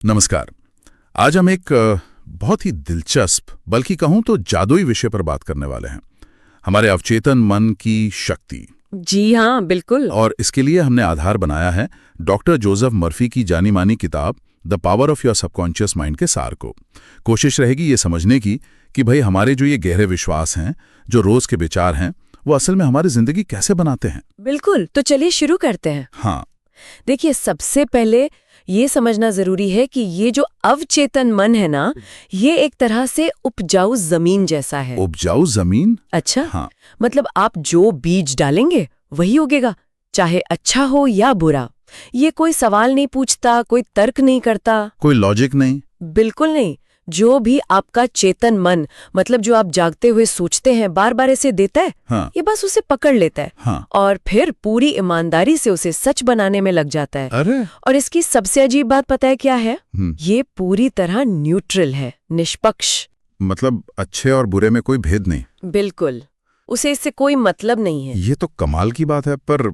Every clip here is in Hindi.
नमस्कार। आज हम एक बहुत ही दिलचस्प बल्कि कहूं तो जादुई विषय पर बात करने वाले हैं, हमारे अवचेतन मन की शक्ति। जी हाँ, बिल्कुल। और इसके लिए हमने आधार बनाया है डॉक्टर जोसेफ मर्फी की जानी मानी किताब the power of your subconscious mind के सार को। कोशिश रहेगी ये समझने की कि भाई हमारे जो ये गहरे विश्वास हैं, जो रोज के विचार हैं, वो असल में हमारी जिंदगी कैसे बनाते हैं। बिल्कुल, तो चलिए शुरू करते हैं। हाँ, देखिए, सबसे पहले ये समझना जरूरी है कि ये जो अवचेतन मन है ना, ये एक तरह से उपजाऊ जमीन जैसा है। उपजाऊ जमीन। अच्छा, हाँ, मतलब आप जो बीज डालेंगे वही उगेगा, चाहे अच्छा हो या बुरा। ये कोई सवाल नहीं पूछता, कोई तर्क नहीं करता, कोई लॉजिक नहीं। बिल्कुल नहीं। जो भी आपका चेतन मन, मतलब जो आप जागते हुए सोचते हैं, बार बार ऐसे देता है। हाँ, ये बस उसे पकड़ लेता है। हाँ। और फिर पूरी ईमानदारी से उसे सच बनाने में लग जाता है। अरे, और इसकी सबसे अजीब बात पता है क्या है? ये पूरी तरह न्यूट्रल है, निष्पक्ष। मतलब अच्छे और बुरे में कोई भेद नहीं। बिल्कुल, उसे इससे कोई मतलब नहीं है। ये तो कमाल की बात है, पर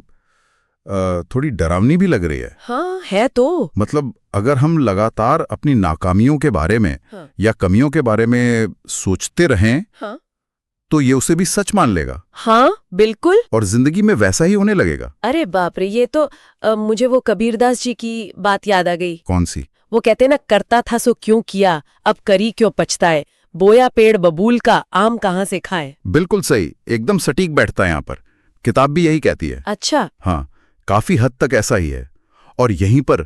थोड़ी डरावनी भी लग रही है। हाँ, है तो। मतलब अगर हम लगातार अपनी नाकामियों के बारे में हाँ। या कमियों के बारे में सोचते रहें, हाँ, तो ये उसे भी सच मान लेगा हाँ, बिल्कुल। और जिंदगी में वैसा ही होने लगेगा। अरे बाप रे, ये तो मुझे वो कबीरदास जी की बात याद आ गई। कौन सी? वो कहते हैं ना, करता था सो क्यों किया, अब करी क्यों पछताए, बोया पेड़ बबूल का, आम कहाँ से खाए। बिल्कुल सही, एकदम सटीक बैठता है यहाँ पर। किताब भी यही कहती है। अच्छा। हाँ, काफी हद तक ऐसा ही है। और यहीं पर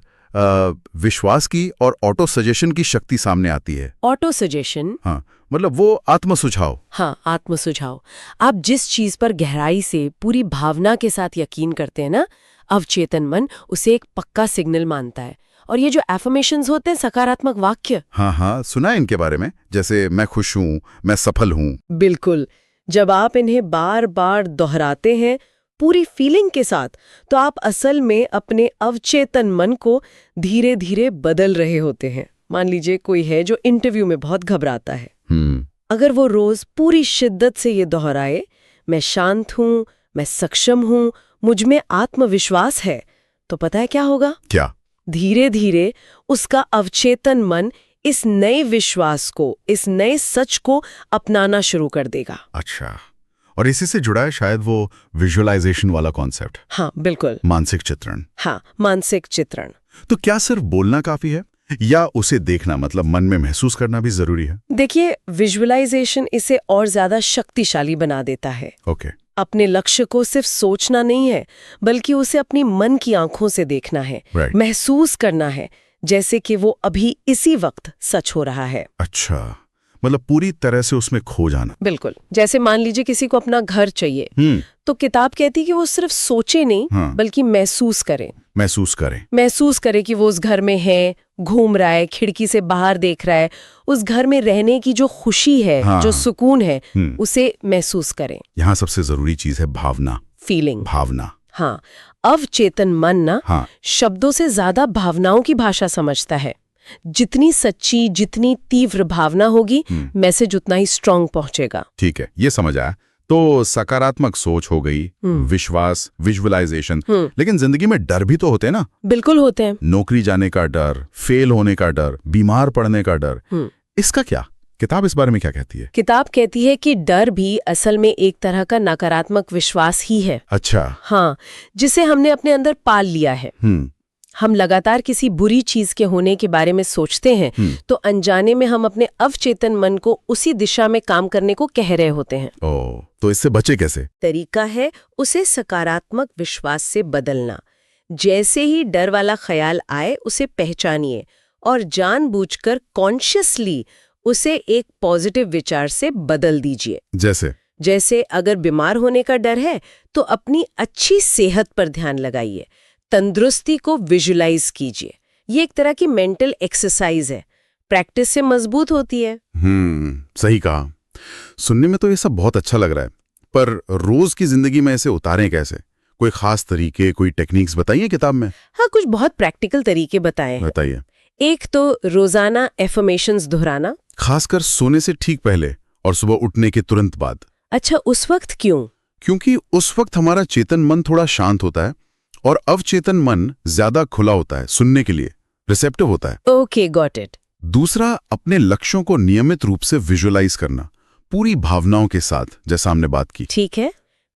विश्वास की और ऑटो सजेशन की शक्ति सामने आती है। Auto suggestion? हाँ, मतलब वो आत्म सुझाव। हाँ, आत्म सुझाव। आप जिस चीज पर गहराई से पूरी भावना के साथ यकीन करते हैं ना, अवचेतन मन उसे एक पक्का सिग्नल मानता है। और ये जो एफर्मेशंस होते हैं, सकारात्मक वाक्य। हाँ हाँ, सुना है इनके बारे में, जैसे मैं खुश हूँ, मैं सफल हूँ। बिल्कुल। जब आप इन्हें बार बार दोहराते हैं पूरी फीलिंग के साथ, तो आप असल में अपने अवचेतन मन को धीरे धीरे बदल रहे होते हैं। मान लीजिए कोई है जो इंटरव्यू में बहुत घबराता है। अगर वो रोज पूरी शिद्दत से ये दोहराए, मैं शांत हूँ, मैं सक्षम हूँ, मुझ में आत्मविश्वास है, तो पता है क्या होगा? क्या? धीरे धीरे उसका अवचेतन मन इस नए विश्वास को, इस नए सच को अपनाना शुरू कर देगा। अच्छा, और इसी से जुड़ा है शायद वो विजुअलाइजेशन वाला कॉन्सेप्ट। हाँ, बिल्कुल। मानसिक चित्रण। हाँ, मानसिक चित्रण। तो क्या सिर्फ बोलना काफी है या उसे देखना, मतलब मन में महसूस करना भी जरूरी है? देखिए, विजुअलाइजेशन इसे और ज्यादा शक्तिशाली बना देता है। ओके। अपने लक्ष्य को सिर्फ सोचना नहीं है, बल्कि उसे अपनी मन की आंखों से देखना है। Right. महसूस करना है, जैसे कि वो अभी इसी वक्त सच हो रहा है। अच्छा, मतलब पूरी तरह से उसमें खो जाना। बिल्कुल। जैसे मान लीजिए किसी को अपना घर चाहिए, तो किताब कहती कि वो सिर्फ सोचे नहीं, हाँ। बल्कि महसूस करे। महसूस करे कि वो उस घर में है, घूम रहा है, खिड़की से बाहर देख रहा है, उस घर में रहने की जो खुशी है, हाँ। जो सुकून है, उसे महसूस करें। यहाँ सबसे जरूरी चीज है भावना। फीलिंग। भावना। हाँ, अवचेतन मन ना हाँ। शब्दों से ज्यादा भावनाओं की भाषा समझता है। जितनी सच्ची, जितनी तीव्र भावना होगी, मैसेज उतना ही स्ट्रांग पहुंचेगा। ठीक है, ये समझ आया। तो सकारात्मक सोच हो गई, विश्वास, विजुअलाइजेशन, लेकिन जिंदगी में डर भी तो होते हैं ना? बिल्कुल होते हैं। नौकरी जाने का डर, फेल होने का डर, बीमार पड़ने का डर, इसका क्या? किताब इस बारे में क्या कहती है? किताब कहती है कि डर भी असल में एक तरह का नकारात्मक विश्वास ही है। अच्छा। हाँ, जिसे हमने अपने अंदर पाल लिया है। हम लगातार किसी बुरी चीज के होने के बारे में सोचते हैं, तो अनजाने में हम अपने अवचेतन मन को उसी दिशा में काम करने को कह रहे होते हैं। ओह, तो इससे बचे कैसे? तरीका है उसे सकारात्मक विश्वास से बदलना। जैसे ही डर वाला ख्याल आए, उसे पहचानिए और जानबूझकर कॉन्शियसली उसे एक पॉजिटिव विचार से बदल दीजिए। जैसे अगर बीमार होने का डर है, तो अपनी अच्छी सेहत पर ध्यान लगाइए, तंदुरुस्ती को विजुलाइज कीजिए। ये एक तरह की मेंटल एक्सरसाइज है, प्रैक्टिस से मजबूत होती है। सही कहा। सुनने में तो ये सब बहुत अच्छा लग रहा है, पर रोज की जिंदगी में इसे उतारें कैसे? कोई खास तरीके, कोई टेक्निक्स बताइए किताब में। हाँ, कुछ बहुत प्रैक्टिकल तरीके बताए हैं। बताइए। एक तो रोजाना एफर्मेशंस दोहराना, खासकर सोने से ठीक पहले और सुबह उठने के तुरंत बाद। अच्छा, उस वक्त क्यों? क्योंकि उस वक्त हमारा चेतन मन थोड़ा शांत होता है और अवचेतन मन ज्यादा खुला होता है सुनने के लिए, रिसेप्टिव होता है। Okay, got it. दूसरा, अपने लक्ष्यों को नियमित रूप से विजुअलाइज करना, पूरी भावनाओं के साथ, जैसा हमने बात की। ठीक है।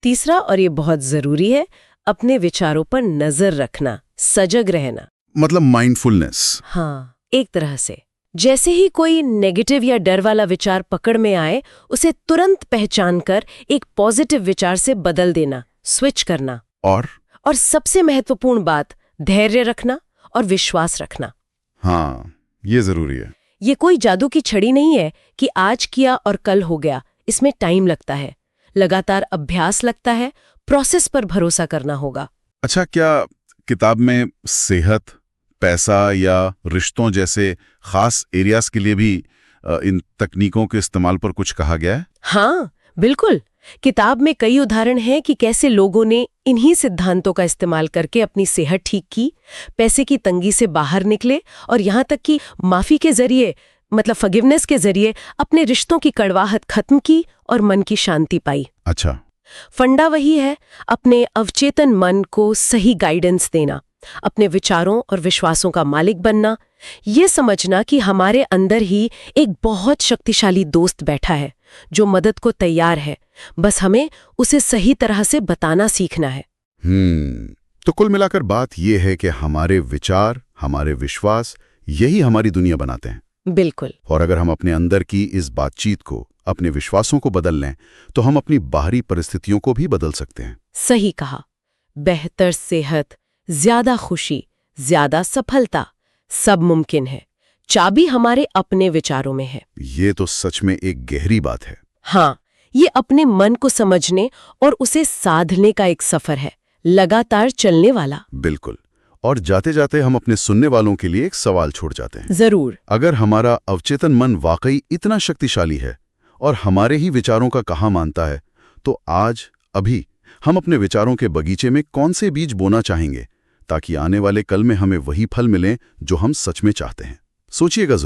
तीसरा, और ये बहुत जरूरी है, अपने विचारों पर नजर रखना, सजग रहना। मतलब माइंडफुलनेस। हाँ, एक तरह से जैसे ही कोई नेगेटिव या डर वाला विचार पकड़ में आए, उसे तुरंत पहचान कर एक पॉजिटिव विचार से बदल देना, स्विच करना। और सबसे महत्वपूर्ण बात, धैर्य रखना और विश्वास रखना। हाँ, ये जरूरी है। ये कोई जादू की छड़ी नहीं है कि आज किया और कल हो गया। इसमें टाइम लगता है, लगातार अभ्यास लगता है, प्रोसेस पर भरोसा करना होगा। अच्छा, क्या किताब में सेहत, पैसा या रिश्तों जैसे खास एरियाज के लिए भी इन तकनीकों के इस्तेमाल पर कुछ कहा गया है? हाँ, बिल्कुल। किताब में कई उदाहरण हैं कि कैसे लोगों ने इन्हीं सिद्धांतों का इस्तेमाल करके अपनी सेहत ठीक की, पैसे की तंगी से बाहर निकले और यहाँ तक कि माफी के जरिए, मतलब फॉरगिवनेस के जरिए, अपने रिश्तों की कड़वाहट खत्म की और मन की शांति पाई। अच्छा। फंडा वही है, अपने अवचेतन मन को सही गाइडेंस देना, अपने विचारों और विश्वासों का मालिक बनना, ये समझना कि हमारे अंदर ही एक बहुत शक्तिशाली दोस्त बैठा है जो मदद को तैयार है, बस हमें उसे सही तरह से बताना सीखना है। तो कुल मिलाकर बात यह है कि हमारे विचार, हमारे विश्वास, यही हमारी दुनिया बनाते हैं। बिल्कुल। और अगर हम अपने अंदर की इस बातचीत को, अपने विश्वासों को बदल लें, तो हम अपनी बाहरी परिस्थितियों को भी बदल सकते हैं। सही कहा। बेहतर सेहत, ज्यादा खुशी, ज्यादा सफलता, सब मुमकिन है। चाबी हमारे अपने विचारों में है। ये तो सच में एक गहरी बात है। हाँ, ये अपने मन को समझने और उसे साधने का एक सफर है, लगातार चलने वाला। बिल्कुल। और जाते जाते हम अपने सुनने वालों के लिए एक सवाल छोड़ जाते हैं। जरूर। अगर हमारा अवचेतन मन वाकई इतना शक्तिशाली है और हमारे ही विचारों का कहा मानता है, तो आज, अभी हम अपने विचारों के बगीचे में कौन से बीज बोना चाहेंगे, ताकि आने वाले कल में हमें वही फल मिलें जो हम सच में चाहते हैं। सोचिएगा।